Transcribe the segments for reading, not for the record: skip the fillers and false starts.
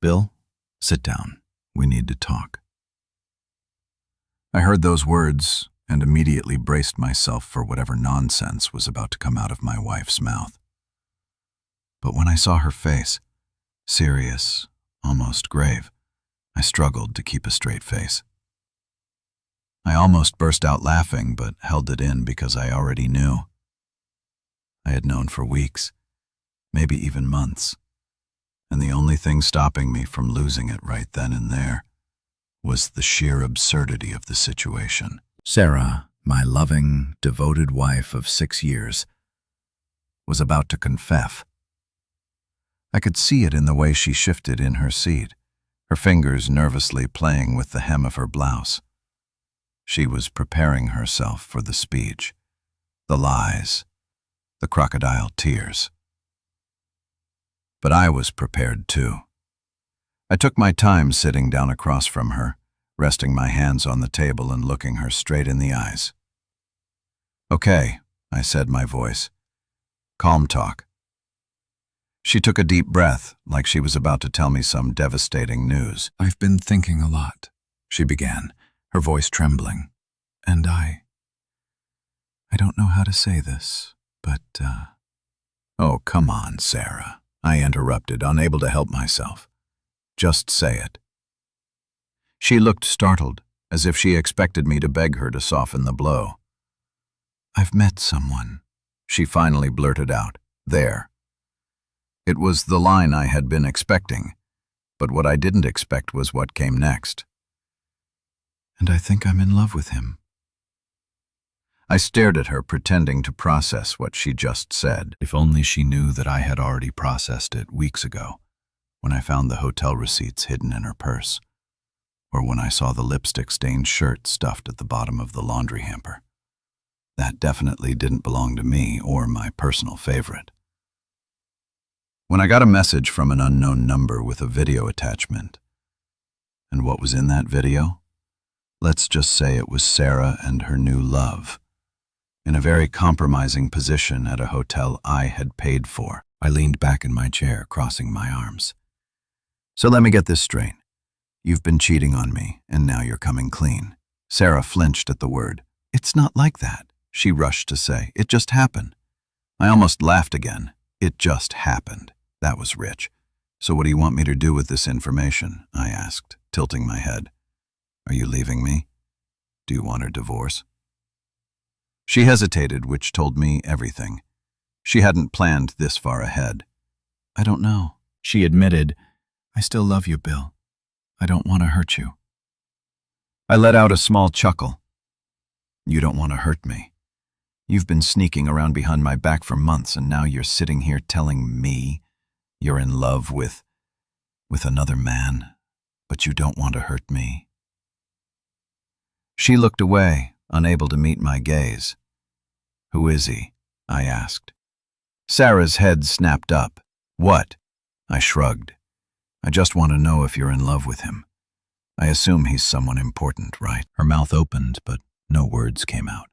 Bill, sit down. We need to talk. I heard those words and immediately braced myself for whatever nonsense was about to come out of my wife's mouth. But when I saw her face, serious, almost grave, I struggled to keep a straight face. I almost burst out laughing, but held it in because I already knew. I had known for weeks, maybe even months, and the only thing stopping me from losing it right then and there was the sheer absurdity of the situation. Sarah, my loving, devoted wife of 6 years, was about to confess. I could see it in the way she shifted in her seat, her fingers nervously playing with the hem of her blouse. She was preparing herself for the speech, the lies, the crocodile tears. But I was prepared too. I took my time sitting down across from her, resting my hands on the table and looking her straight in the eyes. "Okay," I said, my voice. "Calm talk." She took a deep breath, like she was about to tell me some devastating news. "I've been thinking a lot," she began, her voice trembling. "And I don't know how to say this, but, Oh, come on, Sarah," I interrupted, unable to help myself. "Just say it." She looked startled, as if she expected me to beg her to soften the blow. "I've met someone," she finally blurted out. There. It was the line I had been expecting, but what I didn't expect was what came next. "And I think I'm in love with him." I stared at her, pretending to process what she just said. If only she knew that I had already processed it weeks ago, when I found the hotel receipts hidden in her purse, or when I saw the lipstick-stained shirt stuffed at the bottom of the laundry hamper. That definitely didn't belong to me or my personal favorite. When I got a message from an unknown number with a video attachment, and what was in that video? Let's just say it was Sarah and her new love, in a very compromising position at a hotel I had paid for. I leaned back in my chair, crossing my arms. "So let me get this straight. You've been cheating on me, and now you're coming clean." Sarah flinched at the word. "It's not like that," she rushed to say. "It just happened." I almost laughed again. It just happened. That was rich. "So what do you want me to do with this information?" I asked, tilting my head. "Are you leaving me? Do you want a divorce?" She hesitated, which told me everything. She hadn't planned this far ahead. "I don't know," she admitted. "I still love you, Bill. I don't want to hurt you." I let out a small chuckle. "You don't want to hurt me. You've been sneaking around behind my back for months, and now you're sitting here telling me you're in love with another man, but you don't want to hurt me." She looked away, unable to meet my gaze. "Who is he?" I asked. Sarah's head snapped up. "What?" I shrugged. "I just want to know if you're in love with him. I assume he's someone important, right?" Her mouth opened, but no words came out.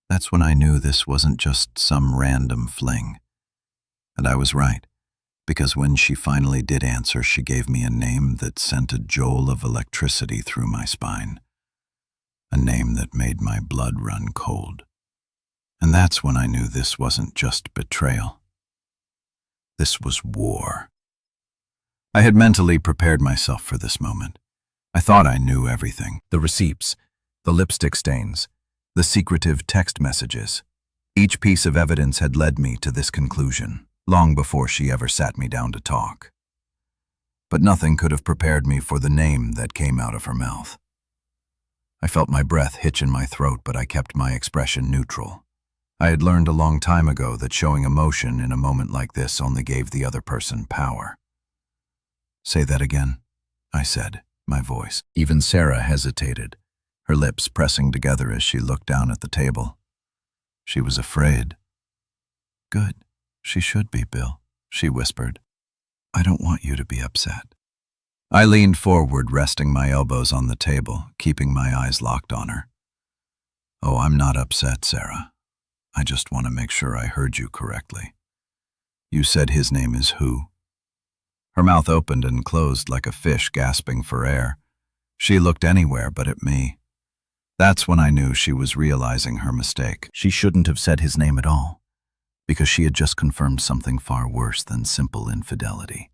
That's when I knew this wasn't just some random fling. And I was right, because when she finally did answer, she gave me a name that sent a jolt of electricity through my spine. A name that made my blood run cold. And that's when I knew this wasn't just betrayal. This was war. I had mentally prepared myself for this moment. I thought I knew everything. The receipts, the lipstick stains, the secretive text messages. Each piece of evidence had led me to this conclusion, long before she ever sat me down to talk. But nothing could have prepared me for the name that came out of her mouth. I felt my breath hitch in my throat, but I kept my expression neutral. I had learned a long time ago that showing emotion in a moment like this only gave the other person power. "Say that again," I said, my voice. Even Sarah hesitated, her lips pressing together as she looked down at the table. She was afraid. "Good. She should be, Bill," she whispered. "I don't want you to be upset." I leaned forward, resting my elbows on the table, keeping my eyes locked on her. "Oh, I'm not upset, Sarah. I just want to make sure I heard you correctly. You said his name is who?" Her mouth opened and closed like a fish gasping for air. She looked anywhere but at me. That's when I knew she was realizing her mistake. She shouldn't have said his name at all, because she had just confirmed something far worse than simple infidelity.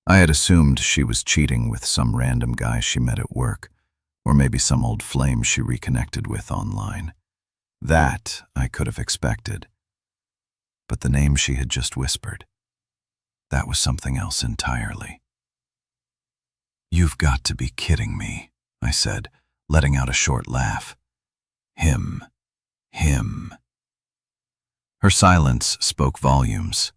I had assumed she was cheating with some random guy she met at work, or maybe some old flame she reconnected with online. That I could have expected. But the name she had just whispered, that was something else entirely. "You've got to be kidding me," I said, letting out a short laugh. Him. Her silence spoke volumes.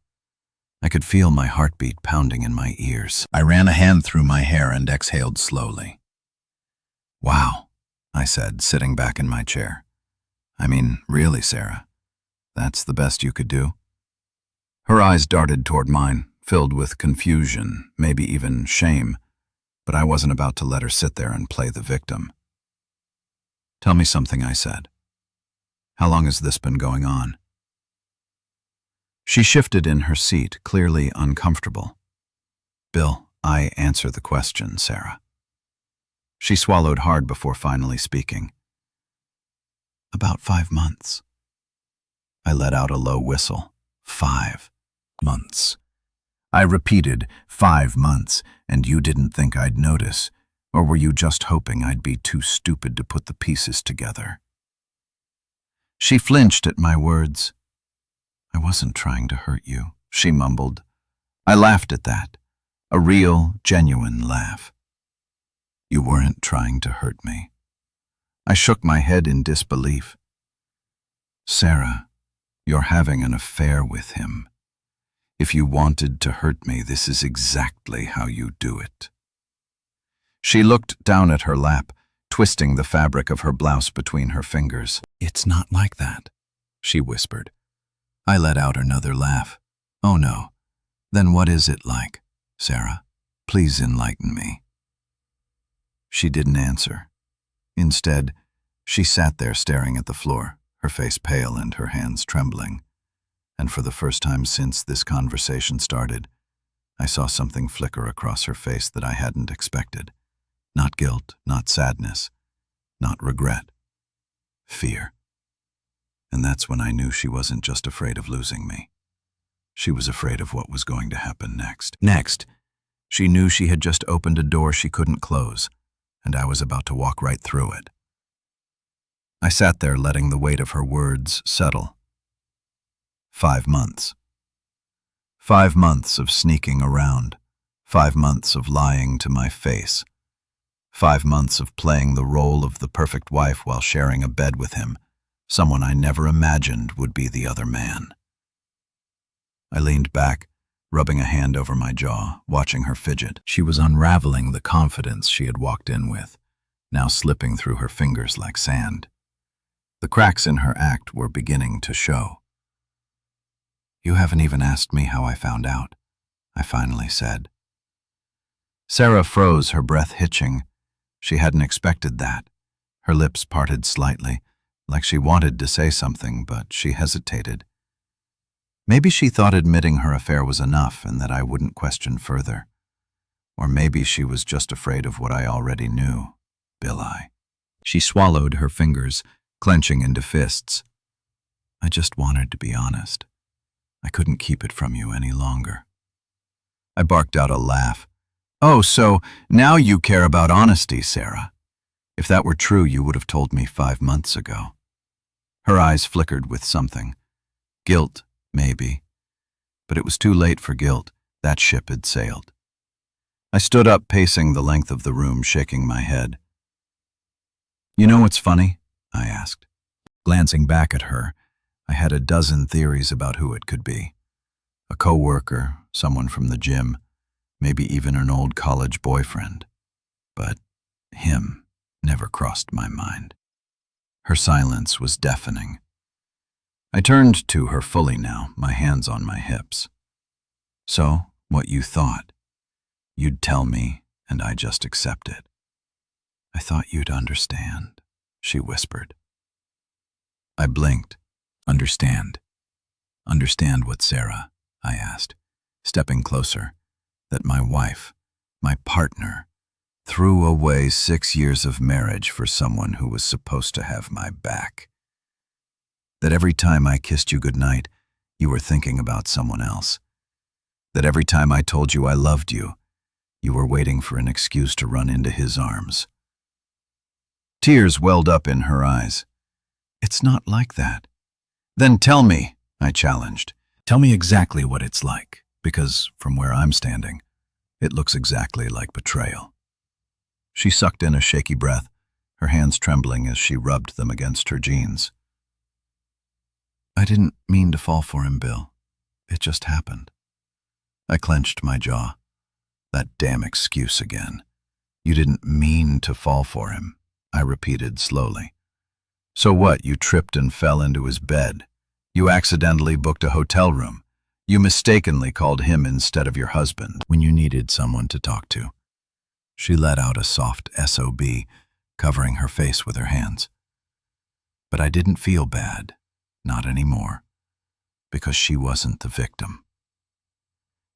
I could feel my heartbeat pounding in my ears. I ran a hand through my hair and exhaled slowly. "Wow," I said, sitting back in my chair. "I mean, really, Sarah, that's the best you could do?" Her eyes darted toward mine, filled with confusion, maybe even shame, but I wasn't about to let her sit there and play the victim. "Tell me something," I said. "How long has this been going on?" She shifted in her seat, clearly uncomfortable. "Bill, I answer the question, Sarah." She swallowed hard before finally speaking. "About 5 months." I let out a low whistle. 5 months. I repeated, 5 months, and you didn't think I'd notice, or were you just hoping I'd be too stupid to put the pieces together? She flinched at my words. "I wasn't trying to hurt you," she mumbled. I laughed at that, a real, genuine laugh. "You weren't trying to hurt me." I shook my head in disbelief. "Sarah, you're having an affair with him. If you wanted to hurt me, this is exactly how you do it." She looked down at her lap, twisting the fabric of her blouse between her fingers. "It's not like that," she whispered. I let out another laugh. "Oh no. Then what is it like, Sarah? Please enlighten me." She didn't answer. Instead, she sat there staring at the floor, her face pale and her hands trembling. And for the first time since this conversation started, I saw something flicker across her face that I hadn't expected. Not guilt, not sadness, not regret. Fear. And that's when I knew she wasn't just afraid of losing me. She was afraid of what was going to happen next. Next, she knew she had just opened a door she couldn't close, and I was about to walk right through it. I sat there letting the weight of her words settle. 5 months. 5 months of sneaking around. 5 months of lying to my face. 5 months of playing the role of the perfect wife while sharing a bed with him, someone I never imagined would be the other man. I leaned back, rubbing a hand over my jaw, watching her fidget. She was unraveling the confidence she had walked in with, now slipping through her fingers like sand. The cracks in her act were beginning to show. "You haven't even asked me how I found out," I finally said. Sarah froze, her breath hitching. She hadn't expected that. Her lips parted slightly, like she wanted to say something, but she hesitated. Maybe she thought admitting her affair was enough and that I wouldn't question further. Or maybe she was just afraid of what I already knew. Billy. She swallowed, her fingers clenching into fists. "I just wanted to be honest. I couldn't keep it from you any longer." I barked out a laugh. "Oh, so now you care about honesty, Sarah. If that were true, you would have told me 5 months ago." Her eyes flickered with something. Guilt, maybe. But it was too late for guilt. That ship had sailed. I stood up, pacing the length of the room, shaking my head. "You know what's funny?" I asked. Glancing back at her, I had a dozen theories about who it could be. A coworker, someone from the gym, maybe even an old college boyfriend. But him never crossed my mind. Her silence was deafening. I turned to her fully now, my hands on my hips. "So, what you thought? You'd tell me, and I just accept it." "I thought you'd understand," she whispered. I blinked. "Understand? Understand what, Sarah?" I asked, stepping closer, that my wife, my partner, threw away 6 years of marriage for someone who was supposed to have my back. That every time I kissed you goodnight, you were thinking about someone else. That every time I told you I loved you, you were waiting for an excuse to run into his arms. Tears welled up in her eyes. It's not like that. Then tell me, I challenged. Tell me exactly what it's like, because from where I'm standing, it looks exactly like betrayal. She sucked in a shaky breath, her hands trembling as she rubbed them against her jeans. I didn't mean to fall for him, Bill. It just happened. I clenched my jaw. That damn excuse again. You didn't mean to fall for him, I repeated slowly. So what, you tripped and fell into his bed. You accidentally booked a hotel room. You mistakenly called him instead of your husband when you needed someone to talk to. She let out a soft SOB, covering her face with her hands. But I didn't feel bad, not anymore, because she wasn't the victim.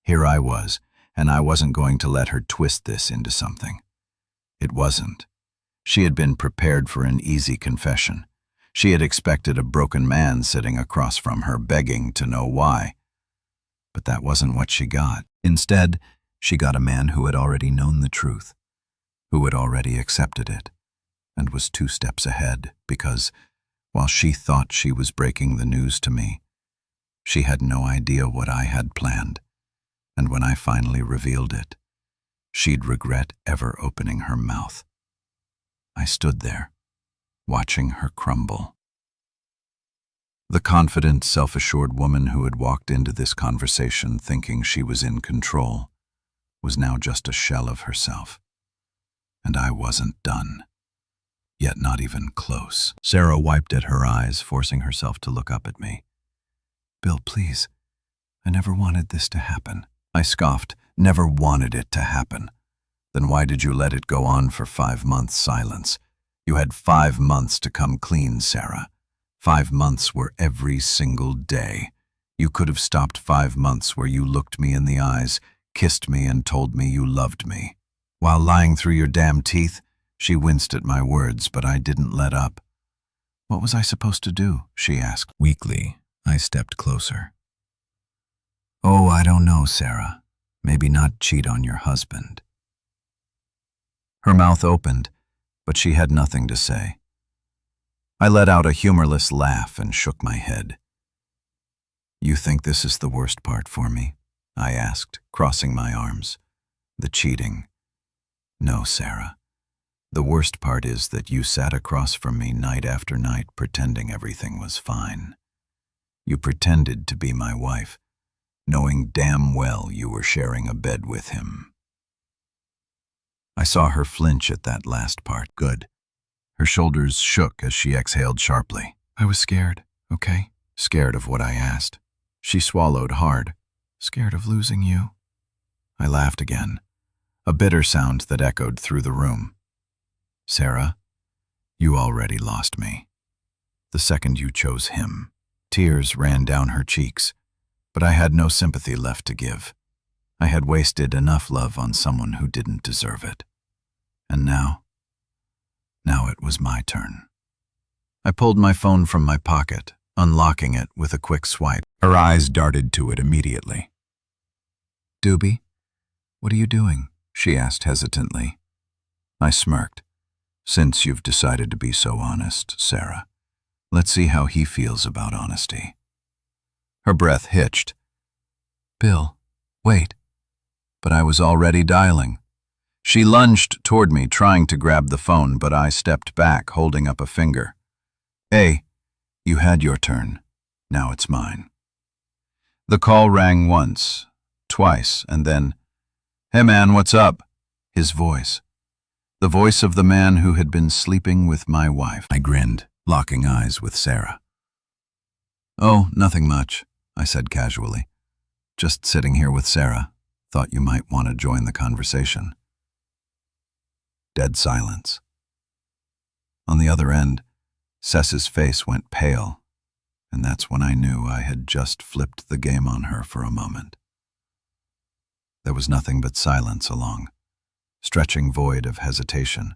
Here I was, and I wasn't going to let her twist this into something. It wasn't. She had been prepared for an easy confession. She had expected a broken man sitting across from her begging to know why. But that wasn't what she got. Instead, she got a man who had already known the truth, who had already accepted it, and was 2 steps ahead because, while she thought she was breaking the news to me, she had no idea what I had planned, and when I finally revealed it, she'd regret ever opening her mouth. I stood there, watching her crumble. The confident, self-assured woman who had walked into this conversation thinking she was in control was now just a shell of herself. And I wasn't done, yet not even close. Sarah wiped at her eyes, forcing herself to look up at me. Bill, please, I never wanted this to happen. I scoffed, never wanted it to happen. Then why did you let it go on for 5 months' silence? You had 5 months to come clean, Sarah. 5 months were every single day. You could have stopped 5 months where you looked me in the eyes, kissed me and told me you loved me. While lying through your damn teeth, she winced at my words, but I didn't let up. What was I supposed to do? She asked. Weakly, I stepped closer. Oh, I don't know, Sarah. Maybe not cheat on your husband. Her mouth opened, but she had nothing to say. I let out a humorless laugh and shook my head. You think this is the worst part for me? I asked, crossing my arms. The cheating. No, Sarah. The worst part is that you sat across from me night after night pretending everything was fine. You pretended to be my wife, knowing damn well you were sharing a bed with him. I saw her flinch at that last part. Good. Her shoulders shook as she exhaled sharply. I was scared, okay? Scared of what I asked. She swallowed hard. Scared of losing you. I laughed again, a bitter sound that echoed through the room. Sarah, you already lost me. The second you chose him. Tears ran down her cheeks, but I had no sympathy left to give. I had wasted enough love on someone who didn't deserve it. And now it was my turn. I pulled my phone from my pocket, unlocking it with a quick swipe. Her eyes darted to it immediately. Doobie, what are you doing? She asked hesitantly. I smirked. Since you've decided to be so honest, Sarah, let's see how he feels about honesty. Her breath hitched. Bill, wait. But I was already dialing. She lunged toward me, trying to grab the phone, but I stepped back, holding up a finger. Hey, you had your turn. Now it's mine. The call rang once, twice, and then, Hey man, what's up? His voice. The voice of the man who had been sleeping with my wife. I grinned, locking eyes with Sarah. Oh, nothing much, I said casually. Just sitting here with Sarah. Thought you might want to join the conversation. Dead silence. On the other end, Cess's face went pale, and that's when I knew I had just flipped the game on her for a moment. There was nothing but silence along, stretching void of hesitation.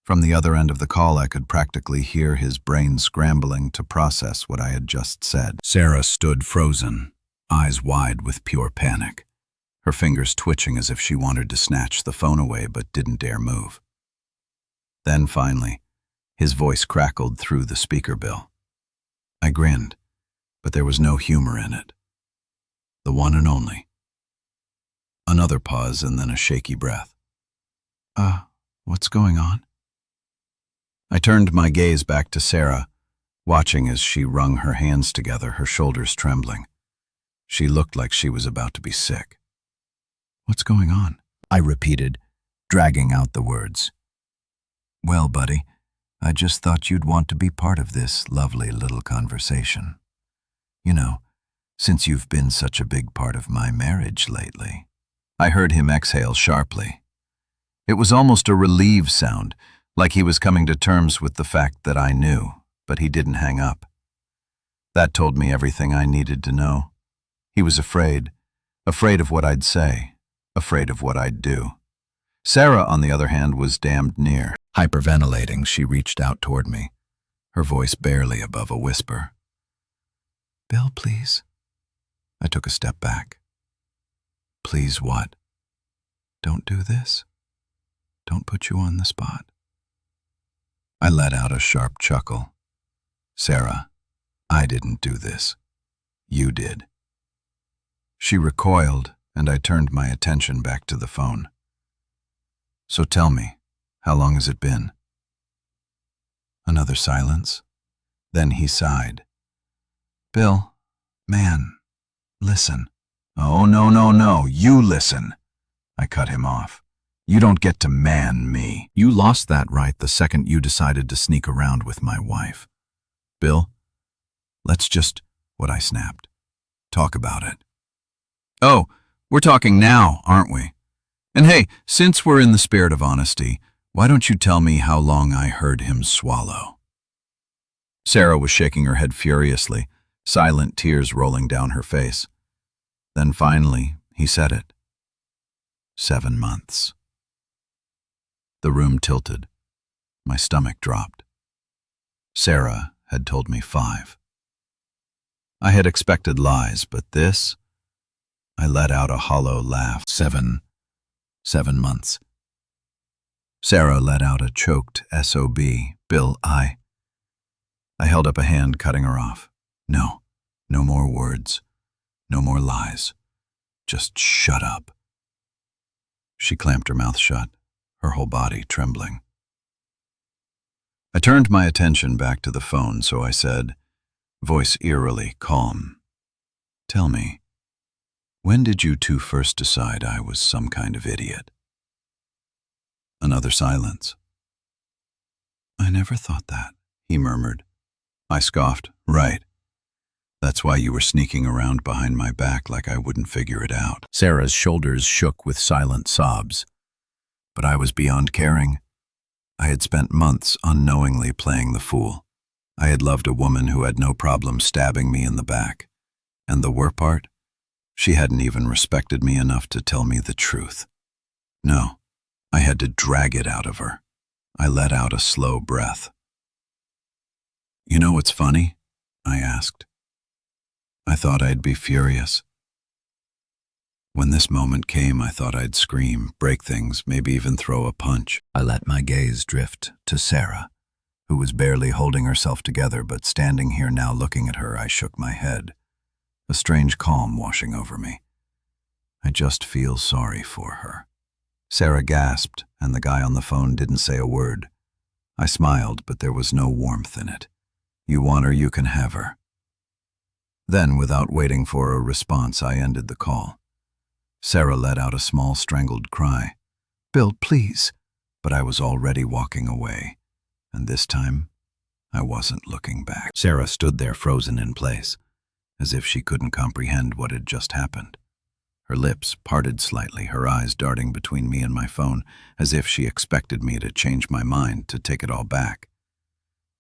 From the other end of the call, I could practically hear his brain scrambling to process what I had just said. Sarah stood frozen, eyes wide with pure panic, her fingers twitching as if she wanted to snatch the phone away but didn't dare move. Then finally, his voice crackled through the speaker bill. I grinned, but there was no humor in it. The one and only. Another pause and then a shaky breath. What's going on? I turned my gaze back to Sarah, watching as she wrung her hands together, her shoulders trembling. She looked like she was about to be sick. What's going on? I repeated, dragging out the words. Well, buddy, I just thought you'd want to be part of this lovely little conversation. You know, since you've been such a big part of my marriage lately. I heard him exhale sharply. It was almost a relieved sound, like he was coming to terms with the fact that I knew, but he didn't hang up. That told me everything I needed to know. He was afraid of what I'd say, afraid of what I'd do. Sarah, on the other hand, was damned near. Hyperventilating, she reached out toward me, her voice barely above a whisper. Bill, please. I took a step back. Please what? Don't do this. Don't put you on the spot. I let out a sharp chuckle. Sarah, I didn't do this. You did. She recoiled, and I turned my attention back to the phone. So tell me, how long has it been? Another silence. Then he sighed. Bill, man, listen. Oh, no, you listen. I cut him off. You don't get to man me. You lost that right the second you decided to sneak around with my wife. Bill, let's just, what I snapped, talk about it. Oh, we're talking now, aren't we? And hey, since we're in the spirit of honesty, why don't you tell me how long I heard him swallow? Sarah was shaking her head furiously, silent tears rolling down her face. Then finally, he said it. 7 months. The room tilted. My stomach dropped. Sarah had told me 5. I had expected lies, but this... I let out a hollow laugh. 7 months. Sarah let out a choked SOB. Bill, I held up a hand, cutting her off. No more words. No more lies. Just shut up. She clamped her mouth shut, her whole body trembling. I turned my attention back to the phone, so I said, voice eerily calm, tell me, when did you two first decide I was some kind of idiot? Another silence. I never thought that, he murmured. I scoffed. Right. That's why you were sneaking around behind my back like I wouldn't figure it out. Sarah's shoulders shook with silent sobs. But I was beyond caring. I had spent months unknowingly playing the fool. I had loved a woman who had no problem stabbing me in the back. And the worst part? She hadn't even respected me enough to tell me the truth. No, I had to drag it out of her. I let out a slow breath. You know what's funny? I asked. I thought I'd be furious. When this moment came, I thought I'd scream, break things, maybe even throw a punch. I let my gaze drift to Sarah, who was barely holding herself together, but standing here now looking at her, I shook my head, a strange calm washing over me. I just feel sorry for her. Sarah gasped, and the guy on the phone didn't say a word. I smiled, but there was no warmth in it. You want her, you can have her. Then, without waiting for a response, I ended the call. Sarah let out a small, strangled cry. Bill, please. But I was already walking away, and this time, I wasn't looking back. Sarah stood there frozen in place, as if she couldn't comprehend what had just happened. Her lips parted slightly, her eyes darting between me and my phone, as if she expected me to change my mind, to take it all back.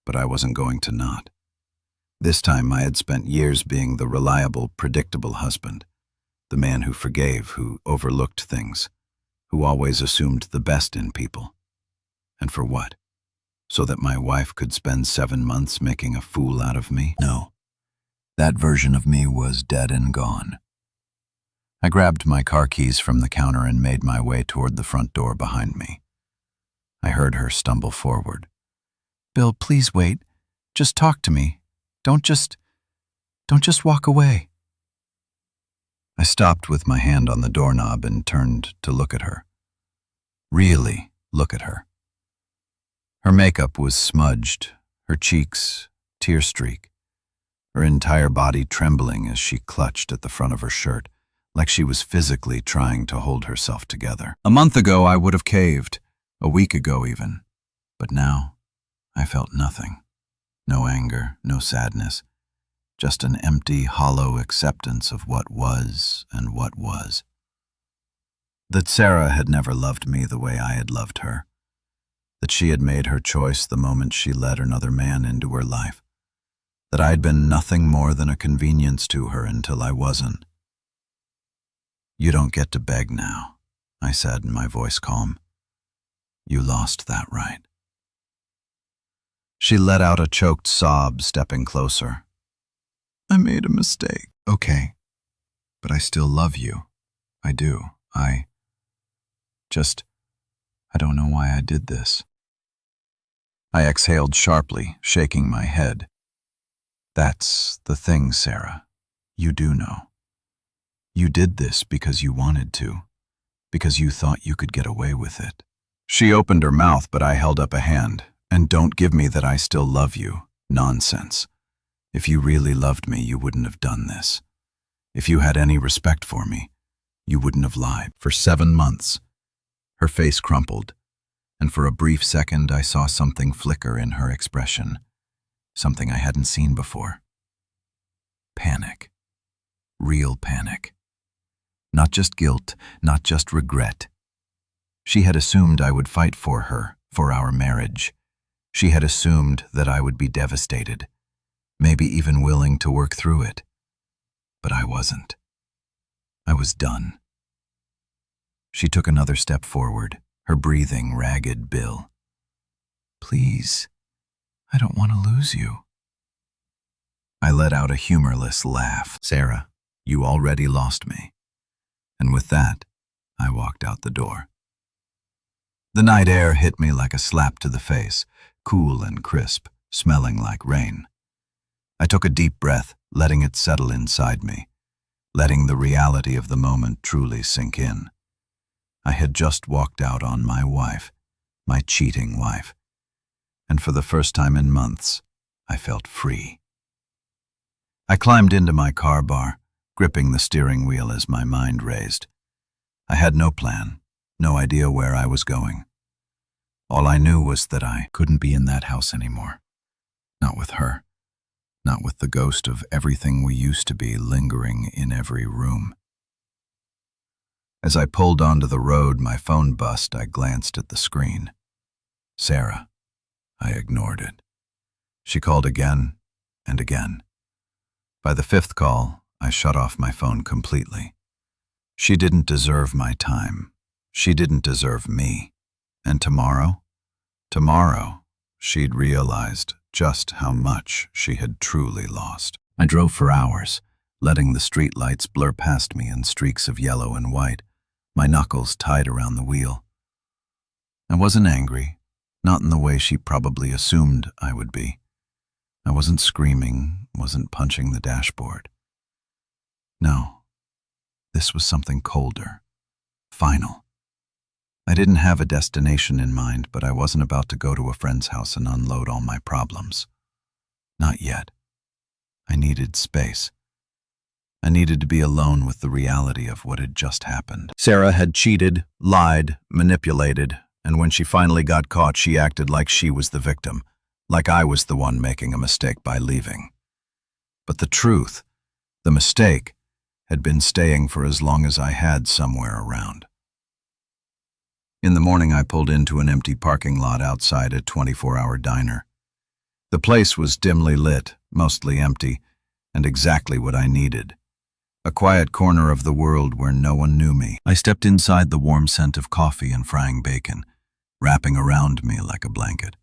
But I wasn't going to not. This time I had spent years being the reliable, predictable husband. The man who forgave, who overlooked things, who always assumed the best in people. And for what? So that my wife could spend 7 months making a fool out of me? No. That version of me was dead and gone. I grabbed my car keys from the counter and made my way toward the front door behind me. I heard her stumble forward. "Bill, please wait. Just talk to me. Don't just walk away." I stopped with my hand on the doorknob and turned to look at her. Really look at her. Her makeup was smudged, her cheeks tear-streaked, her entire body trembling as she clutched at the front of her shirt, like she was physically trying to hold herself together. A month ago, I would have caved, a week ago even. But now, I felt nothing. No anger, no sadness, just an empty, hollow acceptance of what was and what was. That Sarah had never loved me the way I had loved her. That she had made her choice the moment she let another man into her life. That I'd been nothing more than a convenience to her until I wasn't. "You don't get to beg now," I said, my voice calm. "You lost that right." She let out a choked sob, stepping closer. "I made a mistake." "Okay, but I still love you. I do. I don't know why I did this." I exhaled sharply, shaking my head. "That's the thing, Sarah. You do know. You did this because you wanted to, because you thought you could get away with it." She opened her mouth, but I held up a hand. "And don't give me that I still love you. Nonsense. If you really loved me, you wouldn't have done this. If you had any respect for me, you wouldn't have lied for 7 months." Her face crumpled, and for a brief second I saw something flicker in her expression, something I hadn't seen before. Panic. Real panic. Not just guilt, not just regret. She had assumed I would fight for her, for our marriage. She had assumed that I would be devastated, maybe even willing to work through it. But I wasn't. I was done. She took another step forward, her breathing ragged. "Bill, please, I don't want to lose you." I let out a humorless laugh. "Sarah, you already lost me." And with that, I walked out the door. The night air hit me like a slap to the face, cool and crisp, smelling like rain. I took a deep breath, letting it settle inside me, letting the reality of the moment truly sink in. I had just walked out on my wife, my cheating wife, and for the first time in months, I felt free. I climbed into my car bar, gripping the steering wheel as my mind raced. I had no plan, no idea where I was going. All I knew was that I couldn't be in that house anymore. Not with her. Not with the ghost of everything we used to be lingering in every room. As I pulled onto the road, my phone buzzed. I glanced at the screen. Sarah. I ignored it. She called again and again. By the 5th call, I shut off my phone completely. She didn't deserve my time. She didn't deserve me. And tomorrow? Tomorrow, she'd realized just how much she had truly lost. I drove for hours, letting the streetlights blur past me in streaks of yellow and white, my knuckles tied around the wheel. I wasn't angry, not in the way she probably assumed I would be. I wasn't screaming, wasn't punching the dashboard. No, this was something colder, final. I didn't have a destination in mind, but I wasn't about to go to a friend's house and unload all my problems. Not yet. I needed space. I needed to be alone with the reality of what had just happened. Sarah had cheated, lied, manipulated, and when she finally got caught, she acted like she was the victim, like I was the one making a mistake by leaving. But the truth, the mistake, had been staying for as long as I had somewhere around. In the morning, I pulled into an empty parking lot outside a 24-hour diner. The place was dimly lit, mostly empty, and exactly what I needed. a quiet corner of the world where no one knew me. I stepped inside the warm scent of coffee and frying bacon, wrapping around me like a blanket.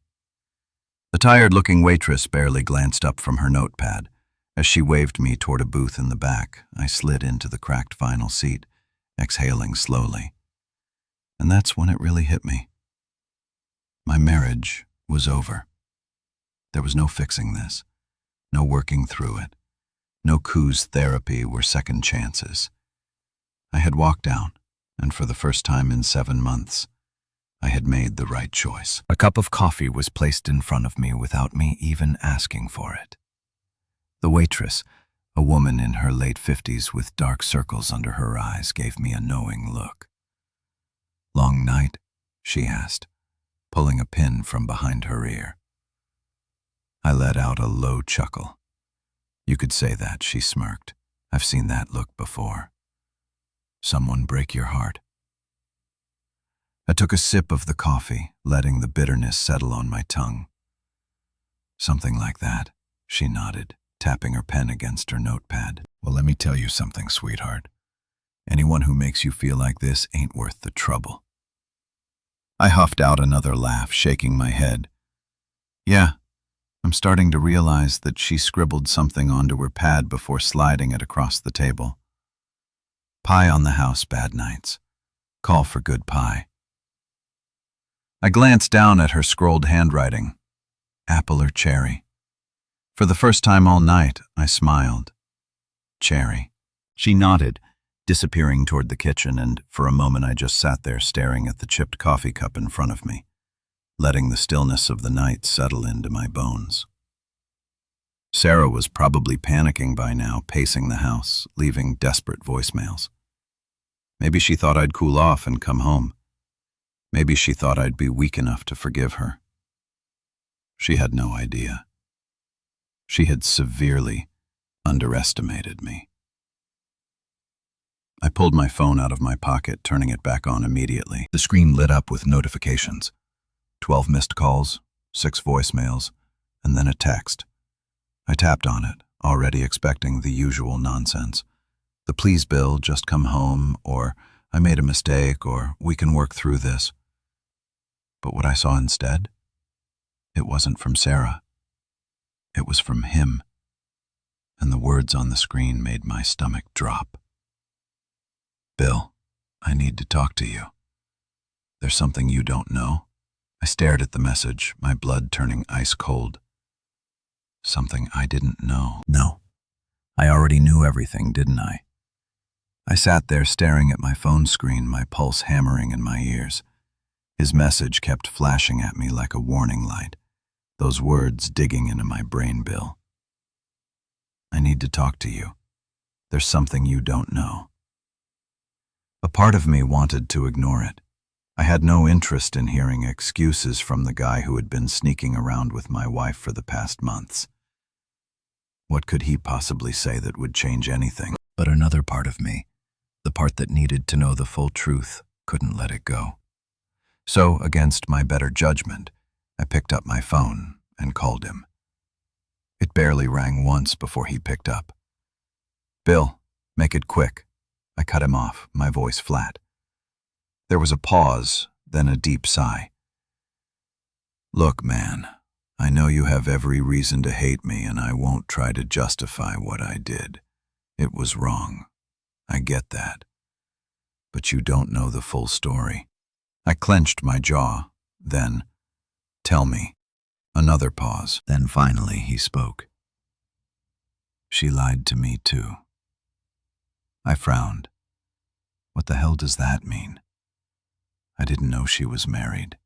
The tired-looking waitress barely glanced up from her notepad. As she waved me toward a booth in the back, I slid into the cracked vinyl seat, exhaling slowly. And that's when it really hit me. My marriage was over. There was no fixing this, no working through it. No coups therapy were second chances. I had walked down, and for the first time in 7 months, I had made the right choice. A cup of coffee was placed in front of me without me even asking for it. The waitress, a woman in her late 50s with dark circles under her eyes, gave me a knowing look. "Long night?" she asked, pulling a pin from behind her ear. I let out a low chuckle. "You could say that," she smirked. "I've seen that look before. Someone break your heart?" I took a sip of the coffee, letting the bitterness settle on my tongue. "Something like that," she nodded, tapping her pen against her notepad. "Well, let me tell you something, sweetheart. Anyone who makes you feel like this ain't worth the trouble." I huffed out another laugh, shaking my head. "Yeah, I'm starting to realize that she scribbled something onto her pad before sliding it across the table. Pie on the house, bad nights. Call for good pie." I glanced down at her scrolled handwriting. Apple or cherry? For the first time all night, I smiled. Cherry. She nodded, disappearing toward the kitchen, and for a moment I just sat there staring at the chipped coffee cup in front of me, letting the stillness of the night settle into my bones. Sarah was probably panicking by now, pacing the house, leaving desperate voicemails. Maybe she thought I'd cool off and come home. Maybe she thought I'd be weak enough to forgive her. She had no idea. She had severely underestimated me. I pulled my phone out of my pocket, turning it back on immediately. The screen lit up with notifications. 12 missed calls, 6 voicemails, and then a text. I tapped on it, already expecting the usual nonsense. "The please Bill, just come home," or "I made a mistake," or "We can work through this." But what I saw instead, it wasn't from Sarah. It was from him. And the words on the screen made my stomach drop. "Bill, I need to talk to you. There's something you don't know." I stared at the message, my blood turning ice cold. Something I didn't know. No, I already knew everything, didn't I? I sat there staring at my phone screen, my pulse hammering in my ears. His message kept flashing at me like a warning light, those words digging into my brain. "Bill, I need to talk to you. There's something you don't know." A part of me wanted to ignore it. I had no interest in hearing excuses from the guy who had been sneaking around with my wife for the past months. What could he possibly say that would change anything? But another part of me, the part that needed to know the full truth, couldn't let it go. So, against my better judgment, I picked up my phone and called him. It barely rang once before he picked up. "Bill, make it quick." I cut him off, my voice flat. There was a pause, then a deep sigh. "Look, man, I know you have every reason to hate me, and I won't try to justify what I did. It was wrong. I get that. But you don't know the full story." I clenched my jaw. Then, "Tell me." Another pause. Then finally he spoke. "She lied to me too." I frowned. What the hell does that mean? I didn't know she was married.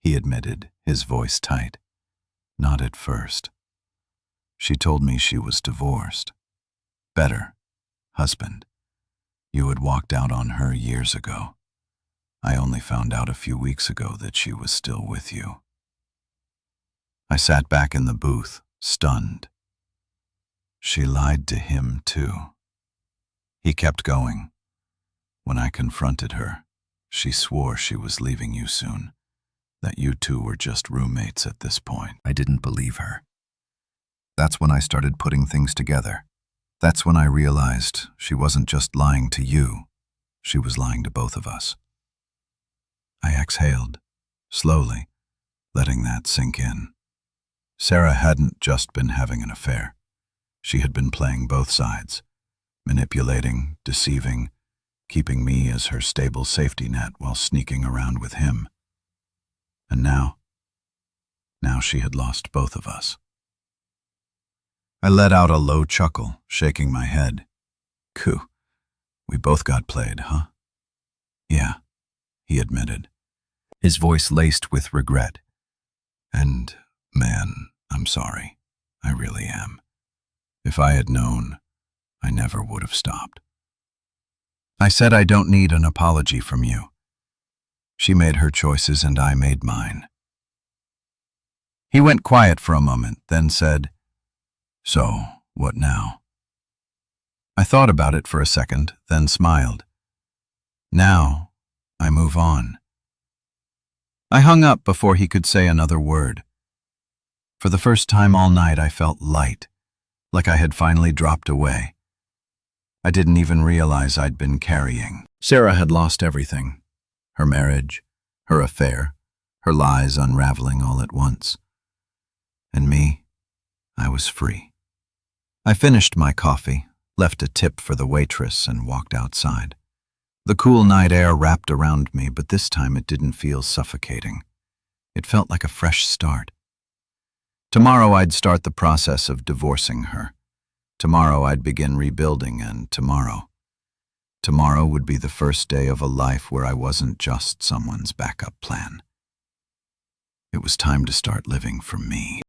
He admitted, his voice tight. "Not at first. She told me she was divorced. Better. Husband. You had walked out on her years ago. I only found out a few weeks ago that she was still with you." I sat back in the booth, stunned. She lied to him too. He kept going. "When I confronted her, she swore she was leaving you soon, that you two were just roommates at this point." I didn't believe her. That's when I started putting things together. That's when I realized she wasn't just lying to you, she was lying to both of us. I exhaled, slowly, letting that sink in. Sarah hadn't just been having an affair. She had been playing both sides, manipulating, deceiving, keeping me as her stable safety net while sneaking around with him. And now she had lost both of us. I let out a low chuckle, shaking my head. Coo, we both got played, huh? Yeah, he admitted, his voice laced with regret. And, man, I'm sorry. I really am. If I had known, I never would have stopped. I said I don't need an apology from you. She made her choices and I made mine. He went quiet for a moment, then said, "So, what now?" I thought about it for a second, then smiled. Now, I move on. I hung up before he could say another word. For the first time all night I felt light, like I had finally dropped away. I didn't even realize I'd been carrying. Sarah had lost everything. Her marriage, her affair, her lies unraveling all at once. And me, I was free. I finished my coffee, left a tip for the waitress, and walked outside. The cool night air wrapped around me, but this time it didn't feel suffocating. It felt like a fresh start. Tomorrow I'd start the process of divorcing her. Tomorrow I'd begin rebuilding, and tomorrow would be the first day of a life where I wasn't just someone's backup plan. It was time to start living for me.